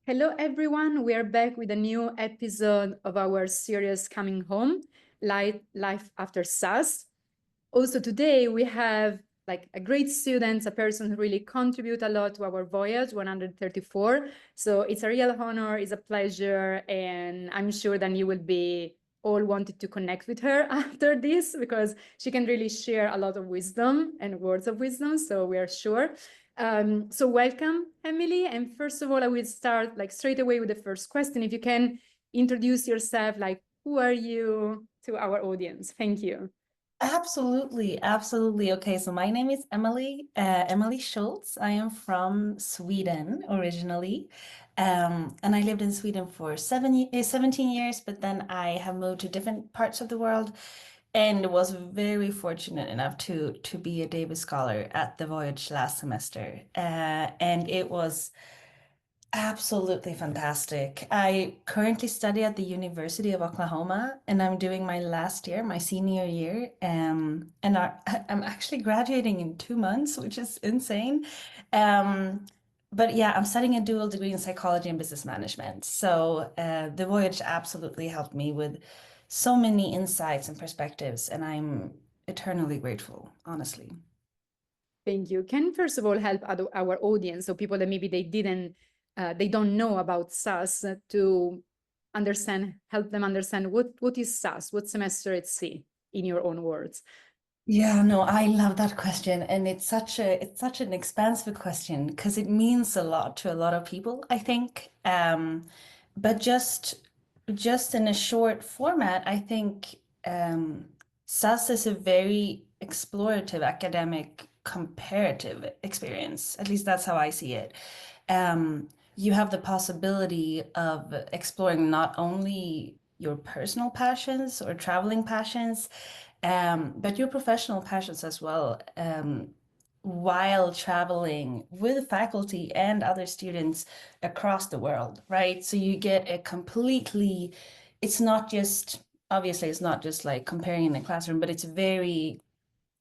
Hello, everyone. We are back with a new episode of our series Coming Home, Life After SAS. Also, today we have like a great student, a person who really contribute a lot to our voyage 134. So it's a real honor, it's a pleasure, and I'm sure that you will be all wanted to connect with her after this because she can really share a lot of wisdom and words of wisdom. So we are sure. So welcome, Emelie. And first of all, I will start like straight away with the first question. If you can introduce yourself, like who are you to our audience? Thank you. Absolutely, absolutely. Okay, so my name is Emelie Schultz. I am from Sweden originally, and I lived in Sweden for 17 years, but then I have moved to different parts of the world and was very fortunate enough to be a Davis Scholar at the voyage last semester. And it was absolutely fantastic. I currently study at the University of Oklahoma, and I'm doing my last year, my senior year. I'm actually graduating in 2 months, which is insane. Um, but yeah, I'm studying a dual degree in psychology and business management. So the voyage absolutely helped me with so many insights and perspectives, and I'm eternally grateful, honestly. Thank you. Can first of all help our audience, so people that maybe they don't know about SAS to understand, help them understand what is SAS, what semester at sea, in your own words. Yeah, no, I love that question. And it's such an expansive question because it means a lot to a lot of people, I think. But just in a short format, I think SAS is a very explorative academic comparative experience. At least that's how I see it. You have the possibility of exploring not only your personal passions or traveling passions, but your professional passions as well, while traveling with faculty and other students across the world, right? So you get a completely, it's not just, obviously, it's not just like comparing in the classroom, but it's very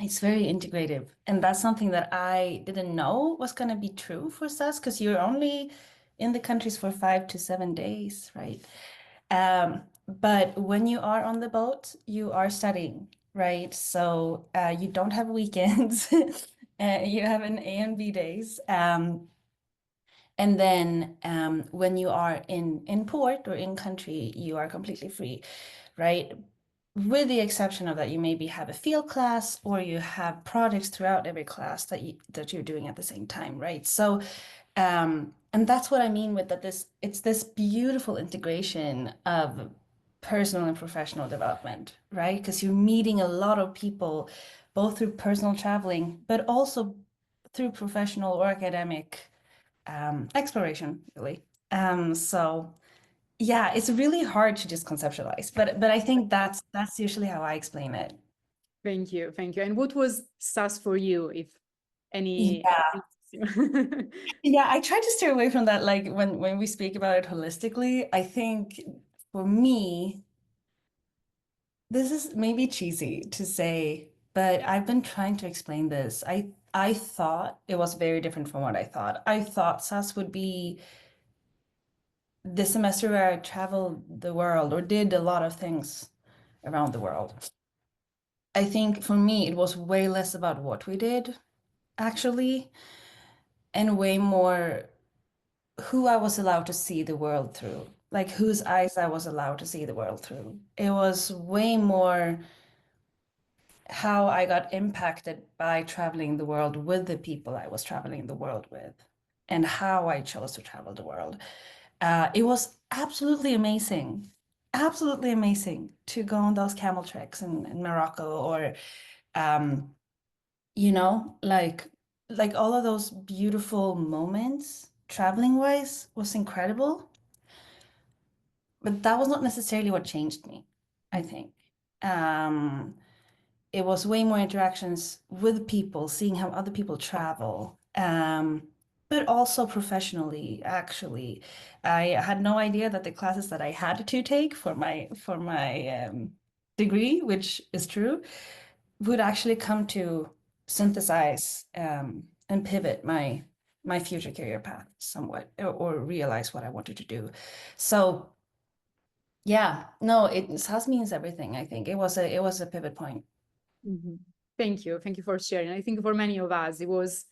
integrative. And that's something that I didn't know was going to be true for SAS because you're only in the countries for 5 to 7 days, right? But when you are on the boat, you are studying, right? So you don't have weekends. You have an A and B days. And then when you are in port or in country, you are completely free, right? With the exception of that, you maybe have a field class or you have projects throughout every class that you're doing at the same time, right? So and that's what I mean with that it's this beautiful integration of personal and professional development, right? Because you're meeting a lot of people both through personal traveling, but also through professional or academic exploration, really. So yeah, it's really hard to just conceptualize, but I think that's usually how I explain it. Thank you, thank you. And what was SAS for you, if any? Yeah. Yeah, I try to steer away from that. Like when we speak about it holistically, I think for me, this is maybe cheesy to say, but I've been trying to explain this. I thought it was very different from what I thought. I thought SAS would be the semester where I traveled the world or did a lot of things around the world. I think for me, it was way less about what we did, actually, and way more who I was allowed to see the world through, like whose eyes I was allowed to see the world through. It was way more how I got impacted by traveling the world with the people I was traveling the world with and how I chose to travel the world. It was absolutely amazing to go on those camel treks in Morocco or, um, like all of those beautiful moments traveling wise was incredible. But that was not necessarily what changed me, I think. Um, it was way more interactions with people, seeing how other people travel, but also professionally, actually. I had no idea that the classes that I had to take for my degree, which is true, would actually come to synthesize and pivot my my future career path somewhat, or realize what I wanted to do. So yeah, no, SAS means everything. I think it was a pivot point. Thank you. Thank you for sharing. I think for many of us, it was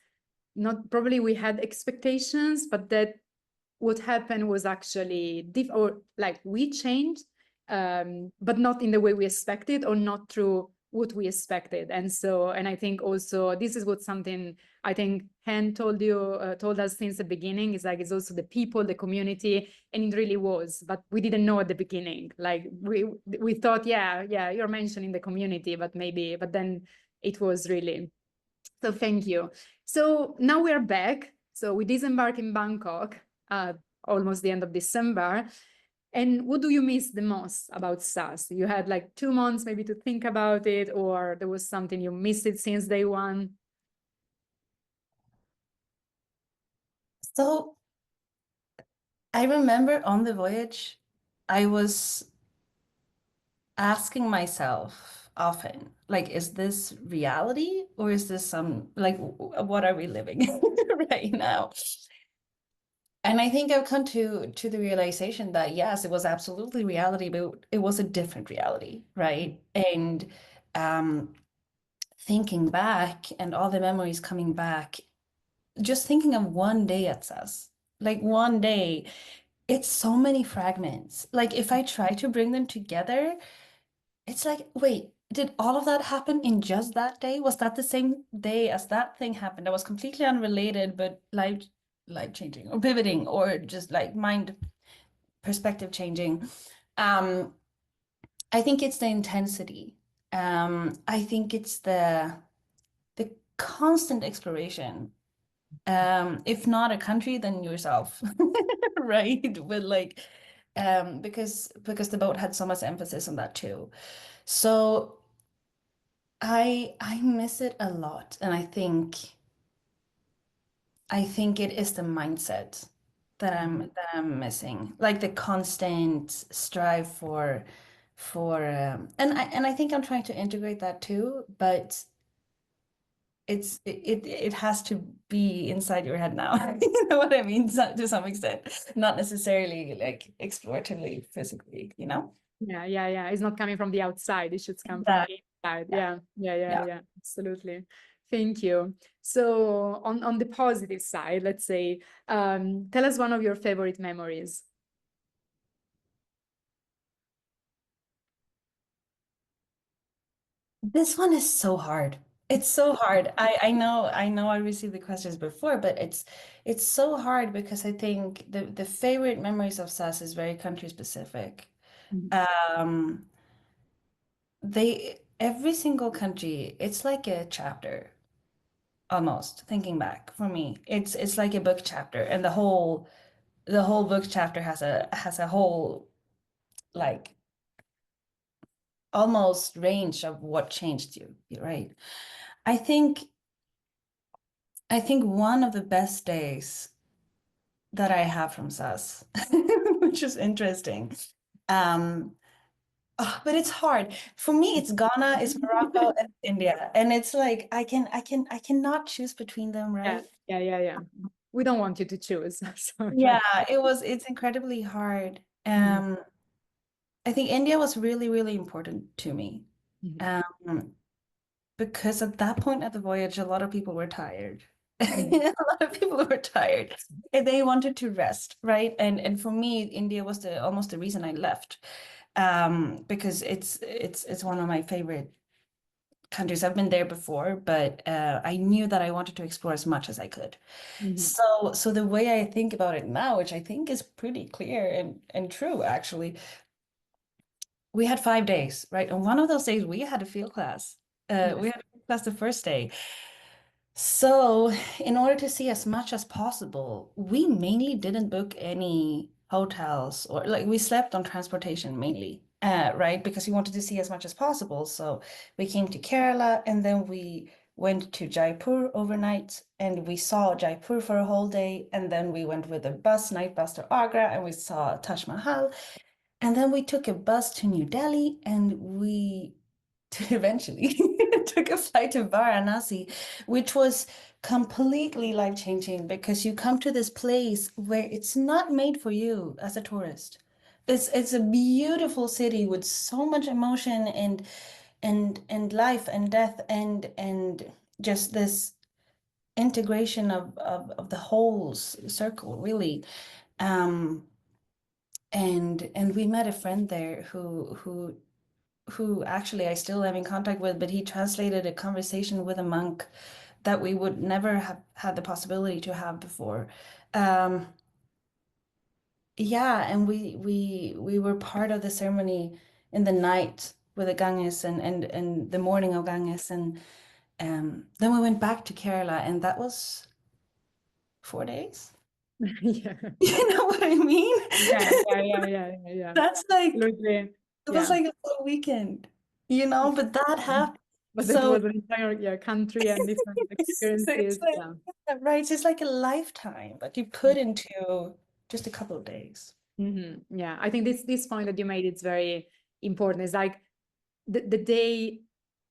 not probably we had expectations, but that what happened was actually or like we changed, but not in the way we expected or not through what we expected. And so, and I think also this is what something I think Hen told us since the beginning, is like, it's also the people, the community, and it really was, but we didn't know at the beginning. Like we thought, yeah, you're mentioning the community, but then it was really. So thank you. So now we are back. So we disembarked in Bangkok almost the end of December. And what do you miss the most about SAS? You had like 2 months maybe to think about it, or there was something you missed it since day one? So I remember on the voyage, I was asking myself often, like, is this reality or is this some, like, what are we living right now? And I think I've come to the realization that yes, it was absolutely reality, but it was a different reality, right? And um, thinking back and all the memories coming back, just thinking of one day at SAS, like one day, it's so many fragments. Like if I try to bring them together, it's like, wait, did all of that happen in just that day? Was that the same day as that thing happened? That was completely unrelated, but life changing or pivoting or just like mind perspective changing. Um, I think it's the intensity. I think it's the constant exploration. If not a country, then yourself, right? But like, because the boat had so much emphasis on that too. So I miss it a lot, and I think it is the mindset that I'm missing, like the constant strive and I think I'm trying to integrate that too, but it has to be inside your head now. You know what I mean? To some extent, not necessarily like exploratively, physically, you know? Yeah. It's not coming from the outside. It should come from That, the inside. yeah, Yeah. Absolutely. Thank you. So on the positive side, let's say, tell us one of your favorite memories. this one is so hard. It's so hard. I know I received the questions before, but it's so hard because I think the favorite memories of SAS is very country specific. Mhm. Um, they every single country, it's like a chapter almost, thinking back for me. It's like a book chapter, and the whole book chapter has a whole like almost range of what changed you, right? I think I think one of the best days that I have from SAS, which is interesting. Um, but it's hard. For me, it's Ghana, it's Morocco, and India. And it's like I cannot choose between them, Yeah, right? yeah. We don't want you to choose. So Yeah, it's incredibly hard. Mhm. I think India was really, really important to me. Mhm. Um, because at that point at the voyage, a lot of people were tired. Mhm. A lot of people were tired and they wanted to rest, right? And for me, India was almost the reason I left. Because it's one of my favorite countries. I've been there before, but I knew that I wanted to explore as much as I could. Mhm. So the way I think about it now, which I think is pretty clear and true, actually, we had 5 days, right? And one of those days we had a field class. We Yes. had a field class the first day. So, in order to see as much as possible, we mainly didn't book any hotels or like we slept on transportation mainly, right? Because we wanted to see as much as possible. So, we came to Kerala and then we went to Jaipur overnight and we saw Jaipur for a whole day. And then we went with a night bus to Agra and we saw Taj Mahal. And then we took a bus to New Delhi and we eventually took a flight to Varanasi, which was completely life-changing because you come to this place where it's not made for you as a tourist. It's a beautiful city with so much emotion and life and death and just this integration of the whole circle, really. Um, and we met a friend there who actually I still am in contact with, but he translated a conversation with a monk that we would never have had the possibility to have before. Um, yeah, and we were part of the ceremony in the night with the Ganges and the morning of Ganges, and then we went back to Kerala, and that was 4 days. Yeah. You know what I mean? Yeah. That's like Absolutely. it was Yeah. like a whole weekend, you know, but that happened. But it So was an entire country and different it's experiences. like, Yeah. yeah, right, it's like a lifetime, but you put into just a couple of days. Yeah. I think this point that you made is very important. It's like the day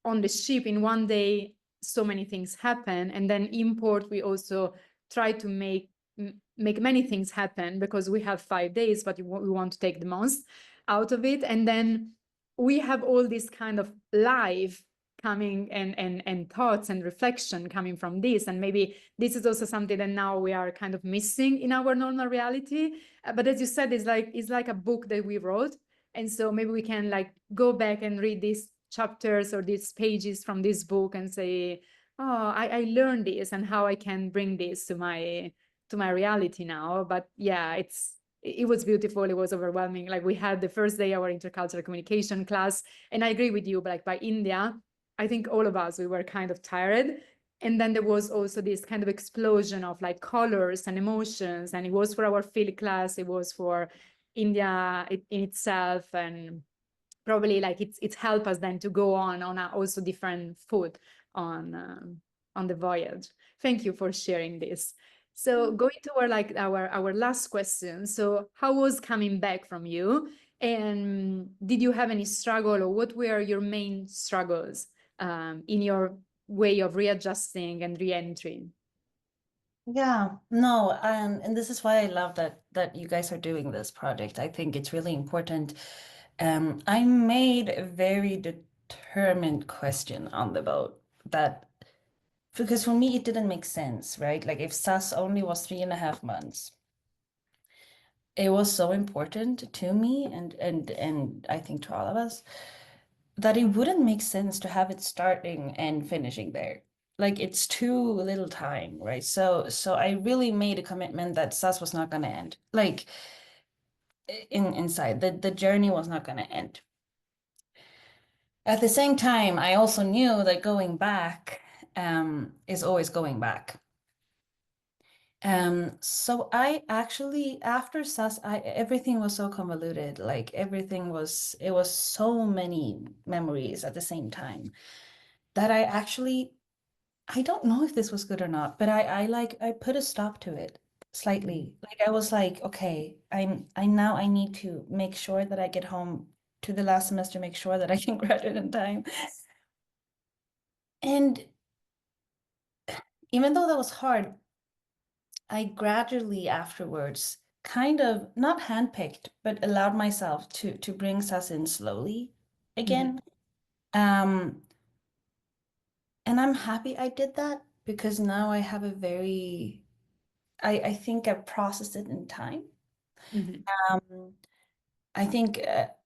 on the ship, in one day, so many things happen. And then in port, we also try to make many things happen because we have 5 days, but we want to take the most out of it. And then we have all this kind of life coming and thoughts and reflection coming from this. And maybe this is also something that now we are kind of missing in our normal reality. But as you said, it's like a book that we wrote. And so maybe we can like go back and read these chapters or these pages from this book and say, oh, I learned this and how I can bring this to my reality now. But yeah, it was beautiful. It was overwhelming. Like we had the first day our intercultural communication class, and I agree with you, but like by India, I think all of us, we were kind of tired. And then there was also this kind of explosion of like colors and emotions. And it was for our field class, it was for India in itself, and probably like it's helped us then to go on a also different foot on the voyage. Thank you for sharing this. So going to our last question. So how was coming back from you? And did you have any struggle, or what were your main struggles in your way of readjusting and re-entry? Yeah, no, and this is why I love that you guys are doing this project. I think it's really important. I made a very determined question on the boat that because for me it didn't make sense, right? Like if SAS only was 3.5 months, it was so important to me and I think to all of us that it wouldn't make sense to have it starting and finishing there. Like it's too little time, right? So I really made a commitment that SAS was not gonna end. Like inside the journey was not gonna end. At the same time, I also knew that going back is always going back. So I actually after SAS, everything was so convoluted. Like it was so many memories at the same time that I don't know if this was good or not, but I put a stop to it slightly. Like I was like, okay, I need to make sure that I get home to the last semester, make sure that I can graduate in time. And even though that was hard, I gradually afterwards kind of not handpicked, but allowed myself to bring SAS in slowly again. Um, and I'm happy I did that because now I have a very I think I processed it in time. Um, I think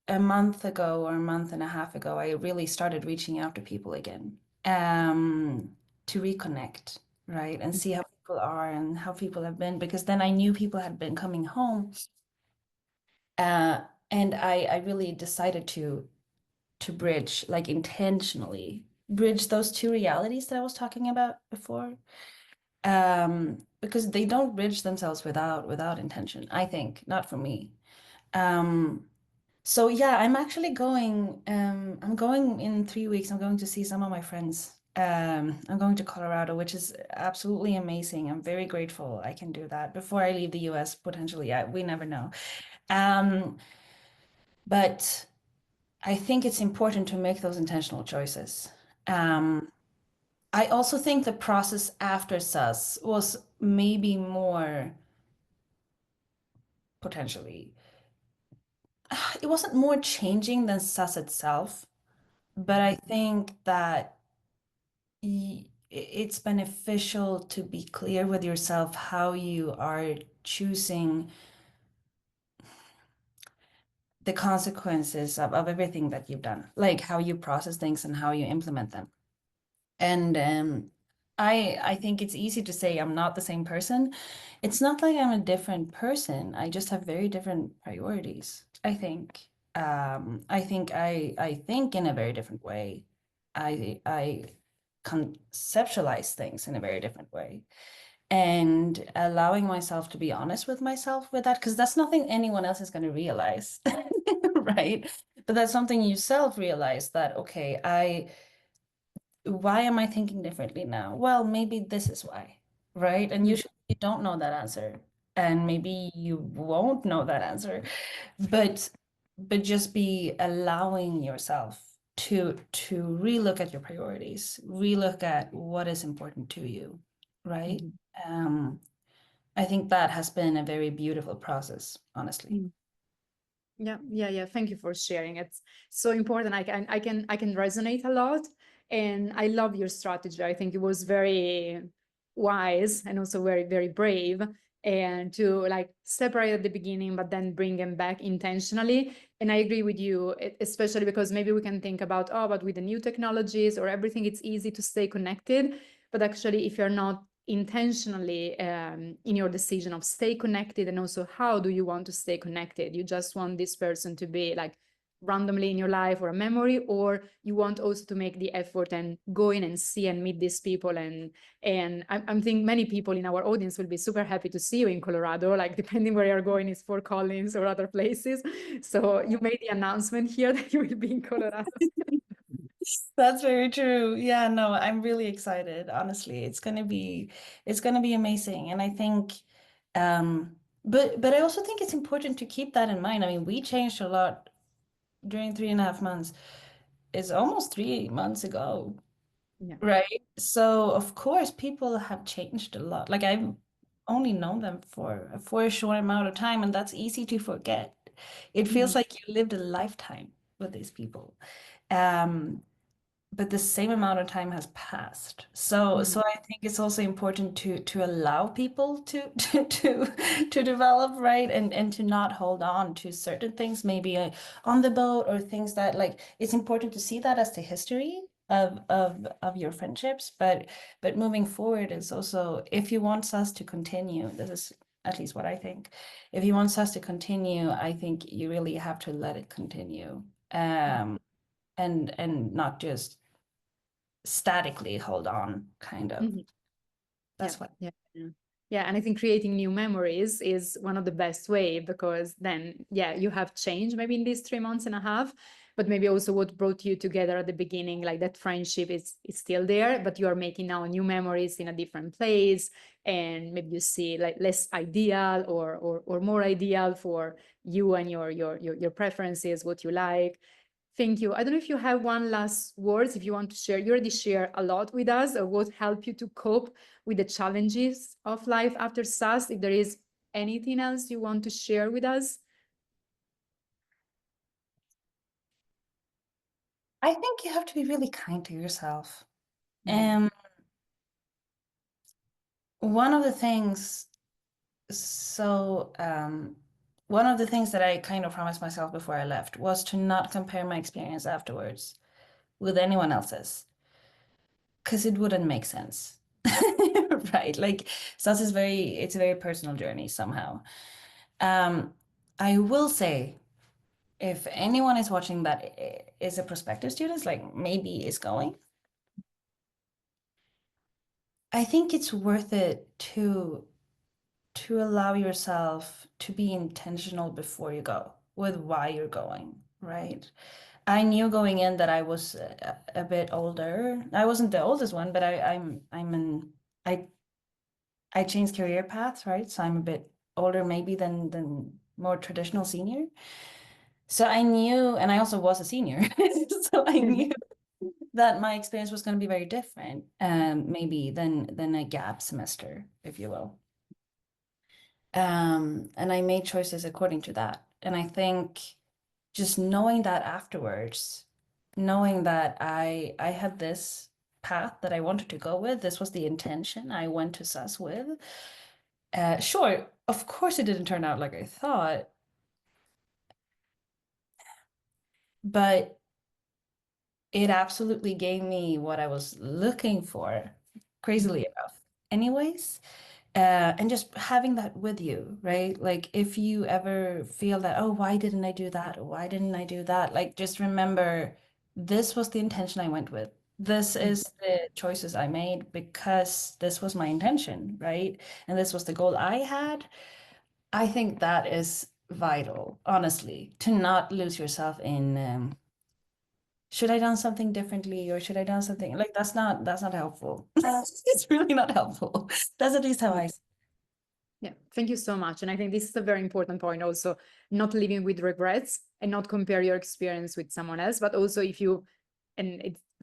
a month ago or a month and a half ago, I really started reaching out to people again to reconnect, right? And see how people are and how people have been, because then I knew people had been coming home. Uh, and I really decided to bridge, like intentionally bridge those two realities that I was talking about before. Because they don't bridge themselves without intention, I think, not for me. Um, so yeah, I'm actually going, I'm going in 3 weeks. I'm going to see some of my friends. I'm going to Colorado, which is absolutely amazing. I'm very grateful I can do that before I leave the US, potentially. We never know. Um, but I think it's important to make those intentional choices. I also think the process after SAS was maybe more potentially, it wasn't more changing than SAS itself, but I think that it's beneficial to be clear with yourself how you are choosing the consequences of everything that you've done, like how you process things and how you implement them. And I think it's easy to say I'm not the same person. It's not like I'm a different person. I just have very different priorities. I think. I think in a very different way. I conceptualize things in a very different way. And allowing myself to be honest with myself with that, because that's nothing anyone else is going to realize, right? But that's something you self realize that, okay, why am I thinking differently now? Well, maybe this is why, right? And usually you don't know that answer, and maybe you won't know that answer, but just be allowing yourself to relook at your priorities, relook at what is important to you, right? Mhm. Um, I think that has been a very beautiful process, honestly. Yeah. Thank you for sharing. It's so important. I can resonate a lot, and I love your strategy. I think it was very wise and also very, very brave, and to like separate at the beginning, but then bring them back intentionally. And I agree with you, especially because maybe we can think about, oh, but with the new technologies or everything, it's easy to stay connected. But actually, if you're not intentionally in your decision of stay connected, and also how do you want to stay connected, you just want this person to be like randomly in your life or a memory, or you want also to make the effort and go in and see and meet these people. And I'm thinking many people in our audience will be super happy to see you in Colorado, like depending where you're going, is Fort Collins or other places. So you made the announcement here that you will be in Colorado. That's very true. Yeah, no, I'm really excited, honestly. It's gonna be amazing. And I think but I also think it's important to keep that in mind. I mean, we changed a lot during 3.5 months. It's almost 3 months ago, Yeah. right? So of course people have changed a lot. Like I've only known them for a short amount of time, and that's easy to forget. It feels Mhm. like you lived a lifetime with these people. Um, but the same amount of time has passed. So Mhm. I think it's also important to allow people to develop, right? And to not hold on to certain things, maybe on the boat, or things that, like, it's important to see that as the history of your friendships. But moving forward is also, if you want us to continue, this is at least what I think. If you want us to continue, I think you really have to let it continue. And not just statically hold on, kind of. Mhm. Yeah, That's what. yeah. And I think creating new memories is one of the best way, because then, yeah, you have changed maybe in these 3 months and a half, but maybe also what brought you together at the beginning, like that friendship is still there, but you are making now new memories in a different place, and maybe you see like less ideal or more ideal for you and your preferences, what you like. Thank you. I don't know if you have one last words, if you want to share. You already share a lot with us, or what helped you to cope with the challenges of life after SAS. If there is anything else you want to share with us. I think you have to be really kind to yourself. Mhm. And one of the things, so one of the things that I kind of promised myself before I left was to not compare my experience afterwards with anyone else's, because it wouldn't make sense. Right? Like, SAS is it's a very personal journey somehow. Um, I will say, if anyone is watching that is a prospective student, like maybe is going, I think it's worth it to allow yourself to be intentional before you go with why you're going, right? I knew going in that I was a bit older. I wasn't the oldest one, but I I changed career paths, right? So I'm a bit older maybe than more traditional senior. So I knew, and I also was a senior, so I knew that my experience was going to be very different, maybe than a gap semester, if you will. And I made choices according to that. And I think just knowing that afterwards, knowing that I had this path that I wanted to go with, this was the intention I went to SAS with. Sure, of course it didn't turn out like I thought, but it absolutely gave me what I was looking for, crazily enough. Anyways, and just having that with you, right? Like if you ever feel that, oh, why didn't I do that? Or why didn't I do that? Like just remember, this was the intention I went with. This is the choices I made because this was my intention, right? And this was the goal I had. I think that is vital, honestly, to not lose yourself in should I done something differently or should I done something like that's not helpful. It's really not helpful. That's at least how I. Yeah, thank you so much. And I think this is a very important point also, not living with regrets and not compare your experience with someone else, but also if you,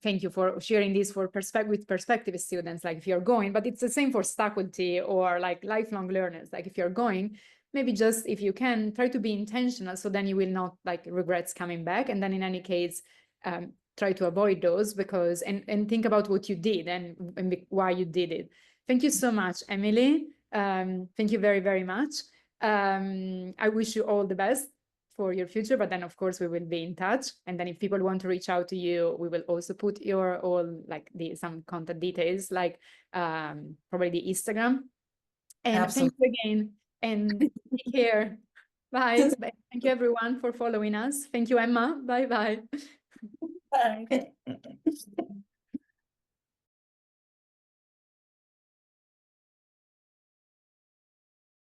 thank you for sharing this for perspective students, like if you're going, but it's the same for faculty or like lifelong learners. Like if you're going, maybe just if you can try to be intentional, so then you will not like regrets coming back. And then in any case, try to avoid those because, and think about what you did and why you did it. Thank you so much, Emelie. Thank you very, very much. I wish you all the best for your future, but then of course we will be in touch. And then if people want to reach out to you, we will also put your some contact details, like probably the Instagram. And Absolutely. thank you again and take care. Bye. Thank you everyone for following us. Thank you, Emma. Bye bye. Bye.